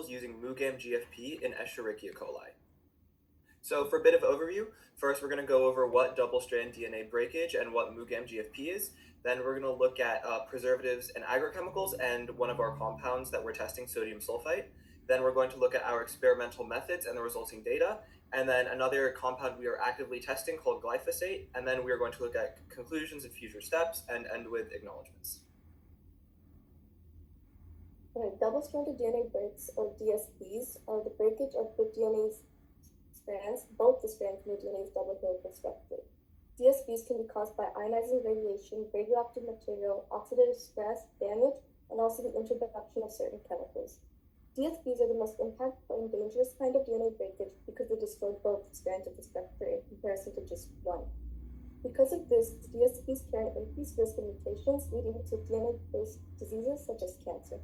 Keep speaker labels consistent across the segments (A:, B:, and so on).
A: using MuGam-GFP in Escherichia coli. So for a bit of overview, first we're going to go over what double-strand DNA breakage and what MuGam-GFP is. Then we're going to look at preservatives and agrochemicals and one of our compounds that we're testing, sodium sulfite. Then we're going to look at our experimental methods and the resulting data. And then another compound we are actively testing called glyphosate. And then we are going to look at conclusions and future steps and end with acknowledgements.
B: Double-stranded DNA breaks, or DSBs, are the breakage of the DNA strands. Both the strands in the DNA is double helical structure. DSBs can be caused by ionizing radiation, radioactive material, oxidative stress, damage, and also the introduction of certain chemicals. DSBs are the most impactful and dangerous kind of DNA breakage because they destroy both strands of the structure in comparison to just one. Because of this, DSBs carry increased risk of mutations leading to DNA-based diseases such as cancer.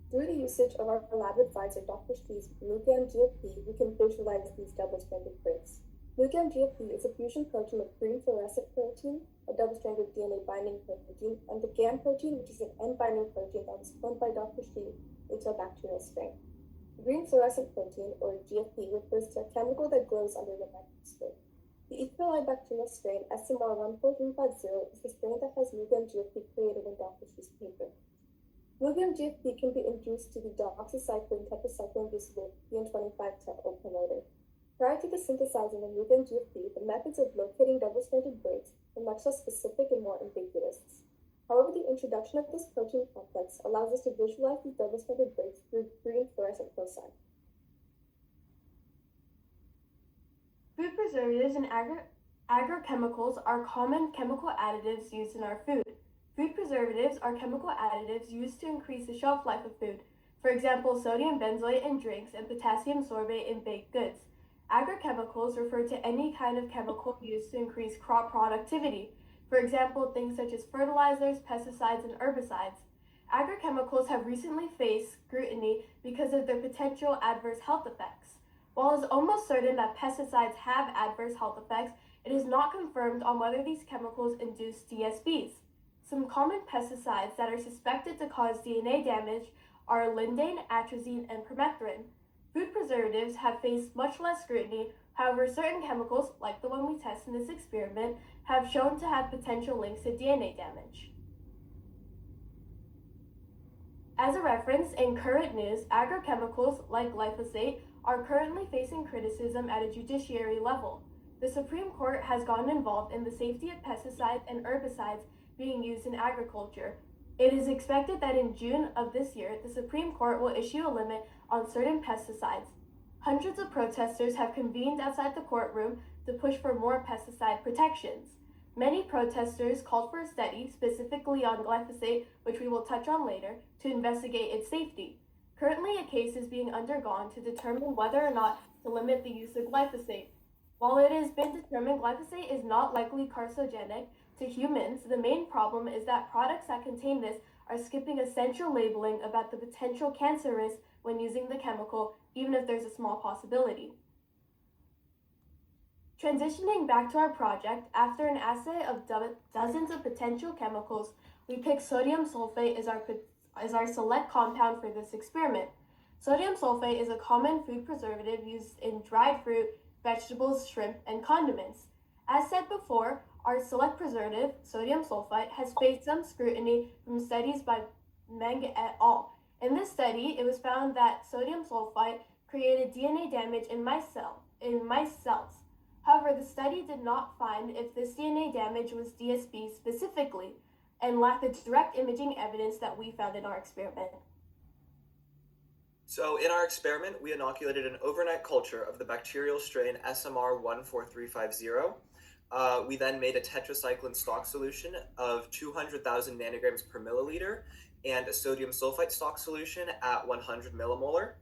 B: Through the usage of our lab advisor, Dr. Shee's MuGam-GFP, we can visualize these double-stranded breaks. MuGam-GFP is a fusion protein of green fluorescent protein, a double-stranded DNA binding protein, and the GAM protein, which is an N-binding protein that was cloned by Dr. Shee into a bacterial strain. Green fluorescent protein, or GFP, refers to a chemical that glows under the microscope. The E. coli bacterial strain, SMR14350, is the strain that has MuGam-GFP created in Dr. Shee's paper. MuGam-GFP can be induced to the doxycycline tetracycline-inducible BN25 promoter. Prior to the synthesizing of MuGam-GFP, the methods of locating double-stranded breaks are much less specific and more ambiguous. However, the introduction of this protein complex allows us to visualize these double-stranded breaks through green fluorescent foci.
C: Food preservatives and agrochemicals are common chemical additives used in our food. Food preservatives are chemical additives used to increase the shelf life of food, for example, sodium benzoate in drinks and potassium sorbate in baked goods. Agrochemicals refer to any kind of chemical used to increase crop productivity, for example, things such as fertilizers, pesticides, and herbicides. Agrochemicals have recently faced scrutiny because of their potential adverse health effects. While it is almost certain that pesticides have adverse health effects, it is not confirmed on whether these chemicals induce DSBs. Some common pesticides that are suspected to cause DNA damage are lindane, atrazine, and permethrin. Food preservatives have faced much less scrutiny. However, certain chemicals, like the one we test in this experiment, have shown to have potential links to DNA damage. As a reference, in current news, agrochemicals, like glyphosate, are currently facing criticism at a judiciary level. The Supreme Court has gotten involved in the safety of pesticides and herbicides being used in agriculture. It is expected that in June of this year, the Supreme Court will issue a limit on certain pesticides. Hundreds of protesters have convened outside the courtroom to push for more pesticide protections. Many protesters called for a study, specifically on glyphosate, which we will touch on later, to investigate its safety. Currently, a case is being undergone to determine whether or not to limit the use of glyphosate. While it has been determined glyphosate is not likely carcinogenic to humans, the main problem is that products that contain this are skipping essential labeling about the potential cancer risk when using the chemical, even if there's a small possibility. Transitioning back to our project, after an assay of dozens of potential chemicals, we picked sodium sulfate as our select compound for this experiment. Sodium sulfate is a common food preservative used in dried fruit, vegetables, shrimp, and condiments. As said before, our select preservative, sodium sulfite, has faced some scrutiny from studies by Meng et al. In this study, it was found that sodium sulfite created DNA damage in mice cells. However, the study did not find if this DNA damage was DSB specifically, and lacked the direct imaging evidence that we found in our experiment.
A: So in our experiment, we inoculated an overnight culture of the bacterial strain SMR14350. We then made a tetracycline stock solution of 200,000 nanograms per milliliter and a sodium sulfite stock solution at 100 millimolar.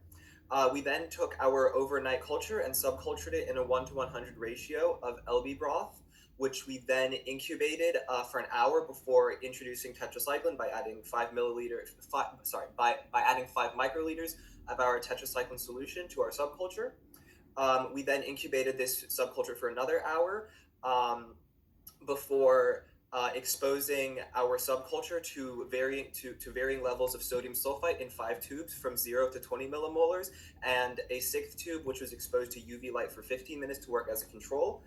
A: We then took our overnight culture and subcultured it in a 1:100 ratio of LB broth, which we then incubated for an hour before introducing tetracycline by adding 5 microliters of our tetracycline solution to our subculture. We then incubated this subculture for another hour before exposing our subculture to varying levels of sodium sulfite in 5 tubes from 0 to 20 millimolars, and a 6th tube which was exposed to UV light for 15 minutes to work as a control.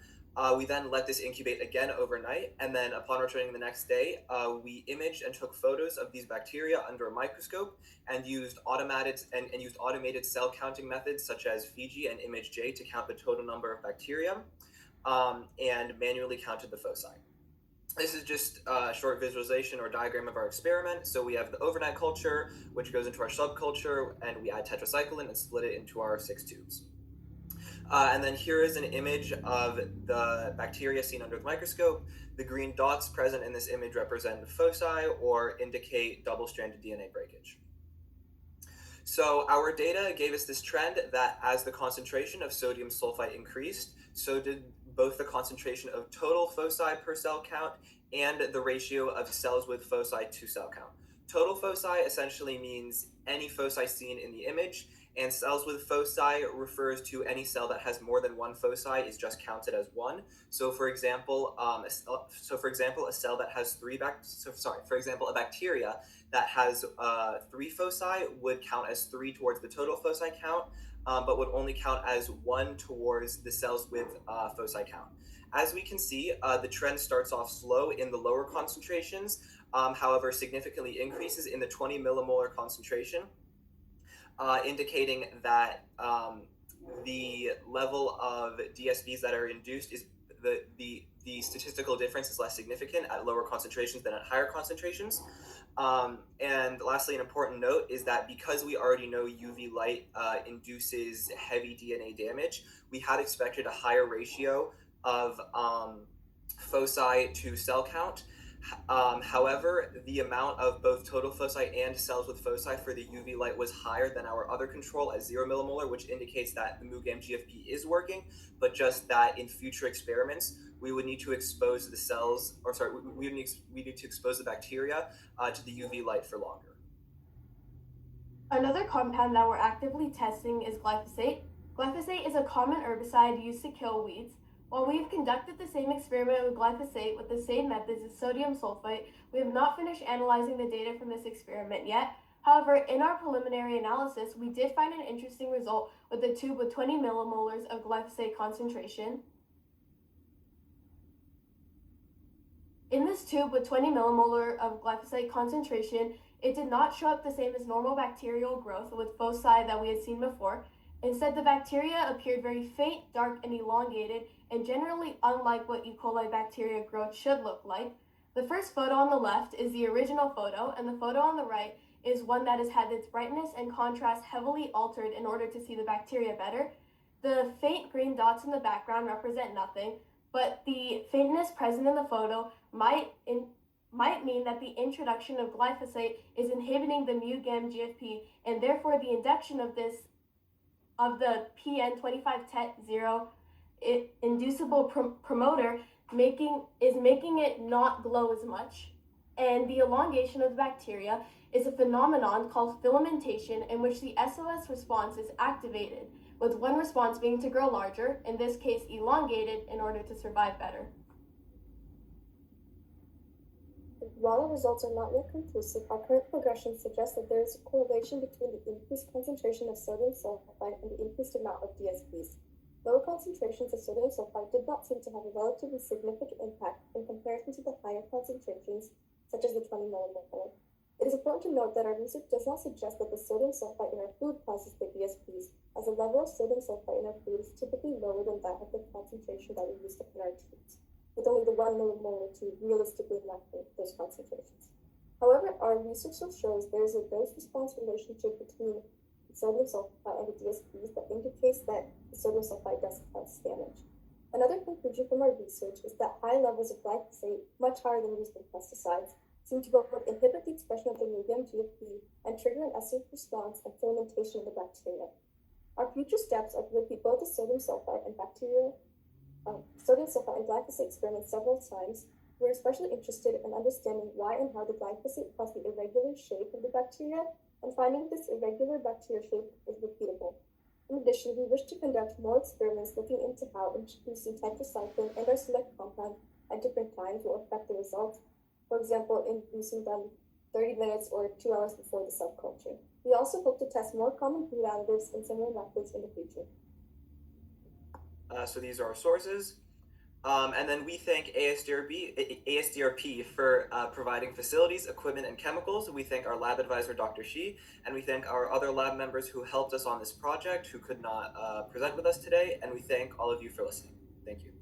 A: We then let this incubate again overnight, and then upon returning the next day, we imaged and took photos of these bacteria under a microscope and used automated cell counting methods such as Fiji and ImageJ to count the total number of bacteria, and manually counted the foci. This is just a short visualization or diagram of our experiment. So we have the overnight culture, which goes into our subculture, and we add tetracycline and split it into our 6 tubes. And then here is an image of the bacteria seen under the microscope. The green dots present in this image represent foci or indicate double-stranded DNA breakage. So our data gave us this trend that as the concentration of sodium sulfite increased, so did both the concentration of total foci per cell count and the ratio of cells with foci to cell count. Total foci essentially means any foci seen in the image, and cells with foci refers to any cell that has more than one foci is just counted as one. So for example, a cell that has a bacteria that has 3 foci would count as 3 towards the total foci count, but would only count as 1 towards the cells with foci count. As we can see, the trend starts off slow in the lower concentrations, however significantly increases in the 20 millimolar concentration, indicating that the level of DSPs that are induced is the statistical difference is less significant at lower concentrations than at higher concentrations. And lastly, an important note is that because we already know UV light induces heavy DNA damage, we had expected a higher ratio of foci to cell count. However, the amount of both total foci and cells with foci for the UV light was higher than our other control at 0 millimolar, which indicates that the MuGam-GFP is working, but just that in future experiments, we would need to expose the cells, we need to expose the bacteria to the UV light for longer.
C: Another compound that we're actively testing is glyphosate. Glyphosate is a common herbicide used to kill weeds. While we've conducted the same experiment with glyphosate with the same methods as sodium sulfite, we have not finished analyzing the data from this experiment yet. However, in our preliminary analysis, we did find an interesting result with a tube with 20 millimolars of glyphosate concentration. In this tube with 20 millimolar of glyphosate concentration, it did not show up the same as normal bacterial growth with foci that we had seen before. Instead, the bacteria appeared very faint, dark, and elongated, and generally unlike what E. coli bacteria growth should look like. The first photo on the left is the original photo, and the photo on the right is one that has had its brightness and contrast heavily altered in order to see the bacteria better. The faint green dots in the background represent nothing, but the faintness present in the photo might mean that the introduction of glyphosate is inhibiting the MuGam-GFP, and therefore the induction of the PN25-TET0 inducible promoter is making it not glow as much. And the elongation of the bacteria is a phenomenon called filamentation, in which the SOS response is activated, with one response being to grow larger, in this case elongated, in order to survive better.
B: While the results are not yet conclusive, our current progression suggests that there is a correlation between the increased concentration of sodium sulfite and the increased amount of DSPs. Lower concentrations of sodium sulfite did not seem to have a relatively significant impact in comparison to the higher concentrations, such as the 20 millimolar. It is important to note that our research does not suggest that the sodium sulfite in our food causes the DSPs, as the level of sodium sulfite in our food is typically lower than that of the concentration that we used in our tubes, with only the 1 millimolar tube realistically matching those concentrations. However, our research still shows there is a dose-response relationship between the sodium sulfite and the DSPs that indicates that the sodium sulfite does cause damage. Another conclusion from our research is that high levels of glyphosate, much higher than used in pesticides, seem to both inhibit the expression of the MuGam-GFP and trigger an acid response and fermentation of the bacteria. Our future steps are to repeat both the sodium sulfite and glyphosate experiments several times. We're especially interested in understanding why and how the glyphosate caused the irregular shape of the bacteria, and finding this irregular bacteria shape is repeatable. In addition, we wish to conduct more experiments looking into how introducing tetracycline and our select compound at different times will affect the results. For example, inducing them 30 minutes or 2 hours before the cell culture. We also hope to test more common food additives and similar methods in the future.
A: So these are our sources. And then we thank ASDRP for providing facilities, equipment, and chemicals. We thank our lab advisor, Dr. Shee, and we thank our other lab members who helped us on this project, who could not present with us today, and we thank all of you for listening. Thank you.